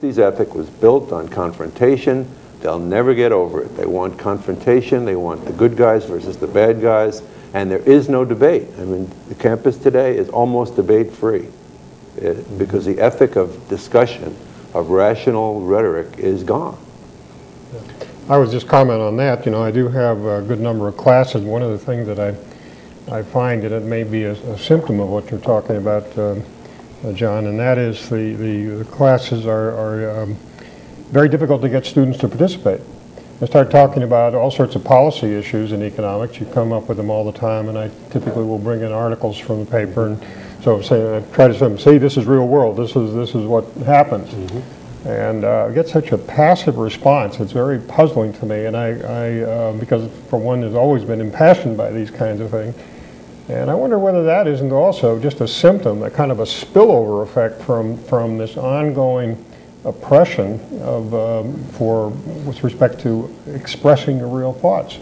His ethic was built on confrontation. They'll never get over it. They want confrontation. They want the good guys versus the bad guys. And there is no debate. I mean, the campus today is almost debate-free because the ethic of discussion, of rational rhetoric, is gone. I was just comment on that. You know, I do have a good number of classes. One of the things that I find that it may be a symptom of what you're talking about, John, and that is the classes are very difficult to get students to participate. I start talking about all sorts of policy issues in economics. You come up with them all the time, and I typically will bring in articles from the paper, and so I try to say, see, this is real world. This is what happens, and I get such a passive response. It's very puzzling to me, and I because for one, has always been impassioned by these kinds of things. And I wonder whether that isn't also just a symptom, a kind of a spillover effect from this ongoing oppression of, with respect to expressing your real thoughts.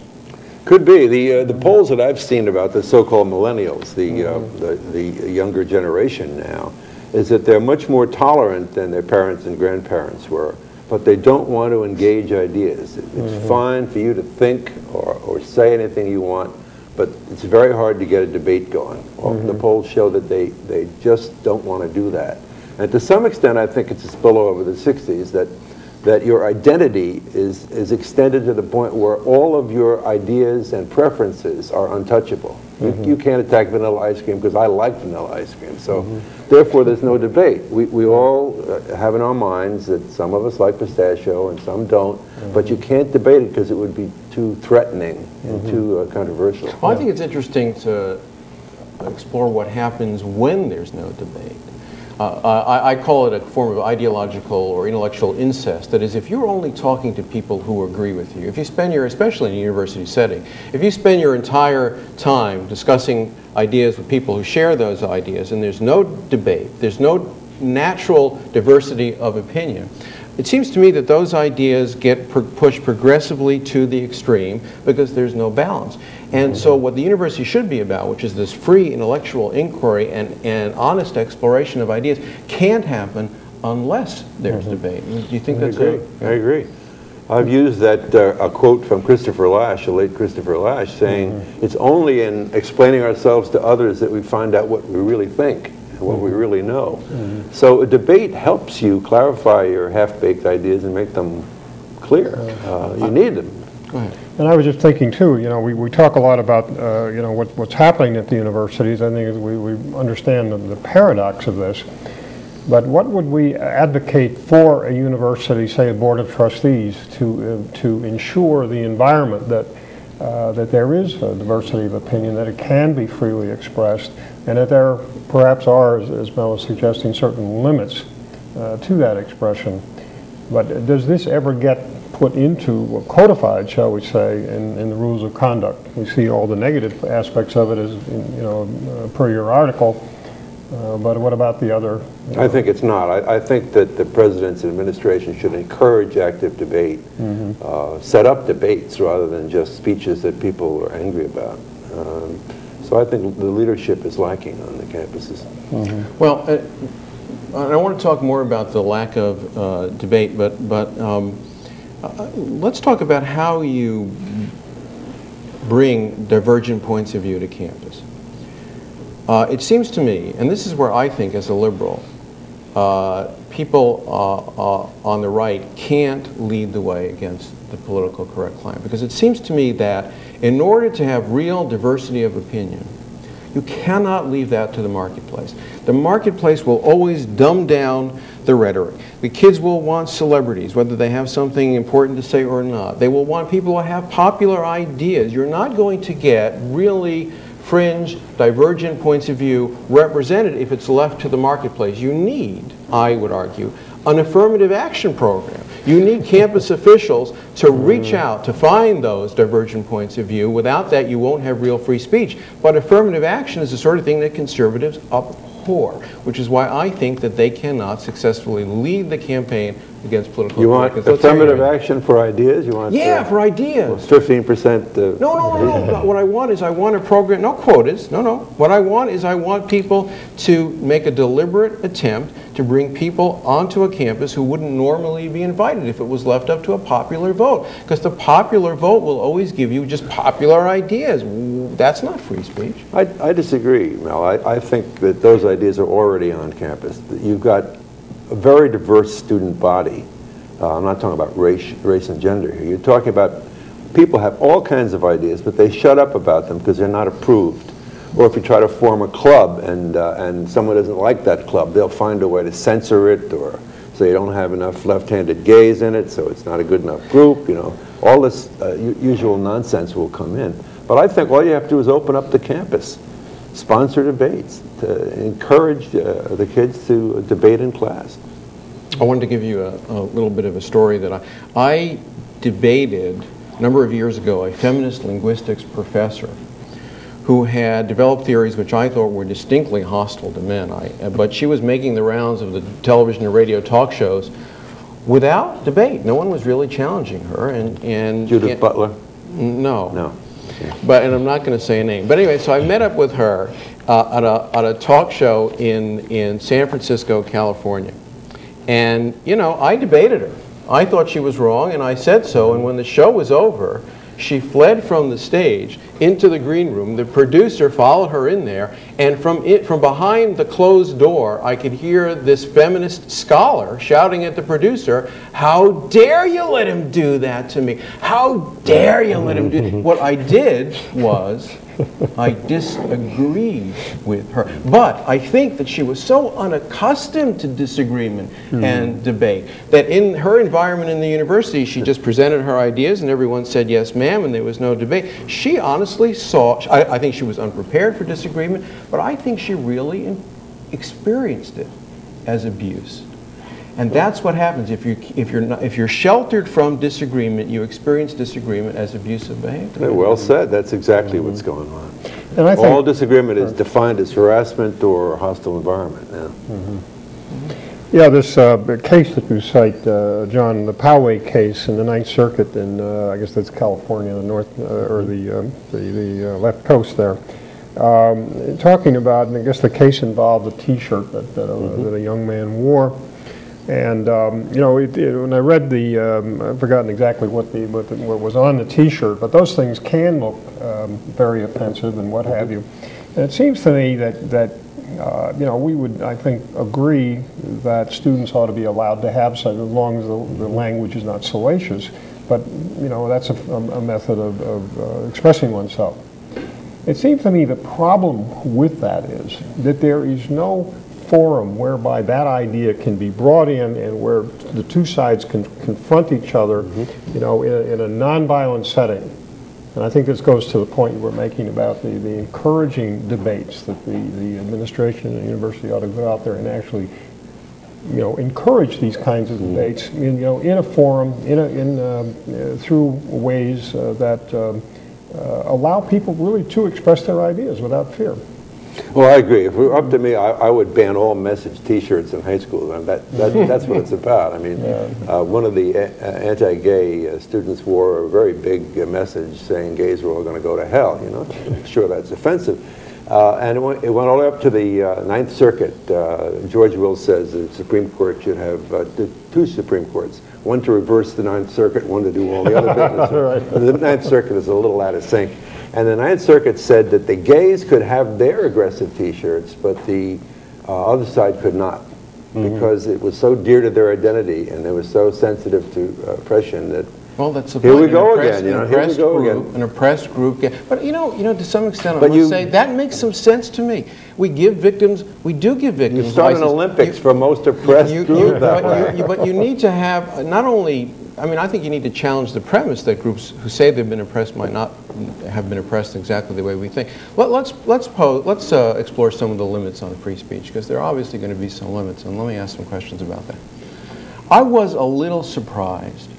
Could be. The polls that I've seen about the so-called millennials, the younger generation now, is that they're much more tolerant than their parents and grandparents were, but they don't want to engage ideas. It's fine for you to think or say anything you want, but it's very hard to get a debate going. The polls show that they just don't want to do that. And to some extent, I think it's a spillover of the 60s that your identity is extended to the point where all of your ideas and preferences are untouchable. You can't attack vanilla ice cream because I like vanilla ice cream. So therefore, there's no debate. We all have in our minds that some of us like pistachio and some don't, but you can't debate it because it would be too threatening and too controversial. Well, I think it's interesting to explore what happens when there's no debate. I call it a form of ideological or intellectual incest. That is, if you're only talking to people who agree with you, if you spend especially in a university setting, if you spend your entire time discussing ideas with people who share those ideas and there's no debate, there's no natural diversity of opinion, it seems to me that those ideas get pushed progressively to the extreme because there's no balance. And so what the university should be about, which is this free intellectual inquiry and honest exploration of ideas, can't happen unless there's debate. Do you think that's I agree. I've used that a quote from Christopher Lasch, the late Christopher Lasch, saying it's only in explaining ourselves to others that we find out what we really think and what we really know. So a debate helps you clarify your half-baked ideas and make them clear. You need them. Go ahead. And I was just thinking too, you know, we talk a lot about, you know, what's happening at the universities. I think we understand the paradox of this. But what would we advocate for a university, say a board of trustees, to ensure the environment that that there is a diversity of opinion, that it can be freely expressed, and that there perhaps are, as Mel was suggesting, certain limits to that expression. But does this ever get put into, codified, shall we say, in the rules of conduct? We see all the negative aspects of it, as you know, per your article. But what about the other? I think it's not. I think that the president's administration should encourage active debate, set up debates rather than just speeches that people are angry about. So I think the leadership is lacking on the campuses. Well, I want to talk more about the lack of debate, but let's talk about how you bring divergent points of view to campus. It seems to me, and this is where I think as a liberal, people on the right can't lead the way against the political correct climate, because it seems to me that in order to have real diversity of opinion, you cannot leave that to the marketplace. The marketplace will always dumb down the rhetoric. The kids will want celebrities, whether they have something important to say or not. They will want people who have popular ideas. You're not going to get really fringe, divergent points of view represented if it's left to the marketplace. You need, I would argue, an affirmative action program. You need campus officials to reach out to find those divergent points of view. Without that, you won't have real free speech. But affirmative action is the sort of thing that conservatives abhor, which is why I think that they cannot successfully lead the campaign against political correctness. You want affirmative action for ideas? You want for ideas. 15%. No. What I want is I want a program, no quotas, no. What I want is I want people to make a deliberate attempt to bring people onto a campus who wouldn't normally be invited if it was left up to a popular vote. Because the popular vote will always give you just popular ideas. That's not free speech. I disagree, Mel. I think that those ideas are already on campus. You've got a very diverse student body. I'm not talking about race and gender here. You're talking about people have all kinds of ideas, but they shut up about them because they're not approved. Or if you try to form a club and someone doesn't like that club, they'll find a way to censor it, or say you don't have enough left-handed gays in it, so it's not a good enough group. You know, all this usual nonsense will come in. But I think all you have to do is open up the campus, sponsor debates, to encourage the kids to debate in class. I wanted to give you a little bit of a story that I debated a number of years ago a feminist linguistics professor who had developed theories which I thought were distinctly hostile to men. But she was making the rounds of the television and radio talk shows without debate. No one was really challenging her. And Judith Butler? No. No. But, and I'm not going to say a name. But anyway, so I met up with her at a talk show in San Francisco, California. And, you know, I debated her. I thought she was wrong, and I said so. And when the show was over, she fled from the stage into the green room. The producer followed her in there, and from behind the closed door, I could hear this feminist scholar shouting at the producer, "How dare you let him do that to me? How dare you let him do that?" What I did was I disagreed with her. But I think that she was so unaccustomed to disagreement and debate that in her environment in the university, she just presented her ideas and everyone said, "Yes, ma'am," and there was no debate. She honestly saw, I think she was unprepared for disagreement, but I think she really experienced it as abuse. And that's what happens if you're sheltered from disagreement. You experience disagreement as abusive behavior. Well said. That's exactly what's going on. And I think all disagreement is defined as harassment or a hostile environment. Yeah, this case that you cite, John, the Poway case in the Ninth Circuit in, I guess that's California, the north or the left coast there. Talking about, and I guess the case involved a T-shirt that a young man wore. And you know, when I read I've forgotten exactly what was on the T-shirt, but those things can look very offensive and what have you. And it seems to me that you know, we would, I think, agree that students ought to be allowed to have such, as long as the language is not salacious. But you know, that's a method of expressing oneself. It seems to me the problem with that is that there is no forum whereby that idea can be brought in and where the two sides can confront each other, you know, in a nonviolent setting. And I think this goes to the point you were making about the encouraging debates that the administration and the university ought to go out there and actually, you know, encourage these kinds of debates, you know, in a forum, through ways that allow people really to express their ideas without fear. Well, I agree. If it were up to me, I would ban all message T-shirts in high school. And that's what it's about. I mean, one of the anti-gay students wore a very big message saying gays were all going to go to hell. You know, I'm sure that's offensive. And it went all the way up to the Ninth Circuit. George Will says the Supreme Court should have two Supreme Courts, one to reverse the Ninth Circuit, one to do all the other business. Right. The Ninth Circuit is a little out of sync. And the Ninth Circuit said that the gays could have their aggressive T-shirts, but the other side could not, because it was so dear to their identity and they were so sensitive to oppression that. Well, that's the here point. We go again. You know, here we go again. An oppressed group. But you know, to some extent, I must say that makes some sense to me. We give victims. We do give victims. You start an Olympics for most oppressed group. But you need to have not only. I mean, I think you need to challenge the premise that groups who say they've been oppressed might not have been oppressed exactly the way we think. Let's explore some of the limits on free speech, because there are obviously going to be some limits, and let me ask some questions about that. I was a little surprised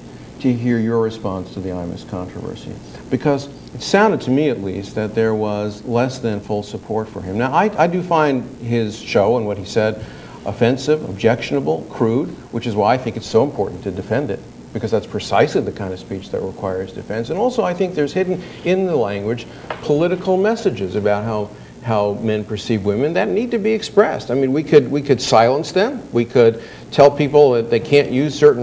to hear your response to the Imus controversy, because it sounded to me at least that there was less than full support for him. Now, I do find his show and what he said offensive, objectionable, crude, which is why I think it's so important to defend it, because that's precisely the kind of speech that requires defense. And also I think there's hidden in the language political messages about how how men perceive women that need to be expressed. I mean, we could silence them. We could tell people that they can't use certain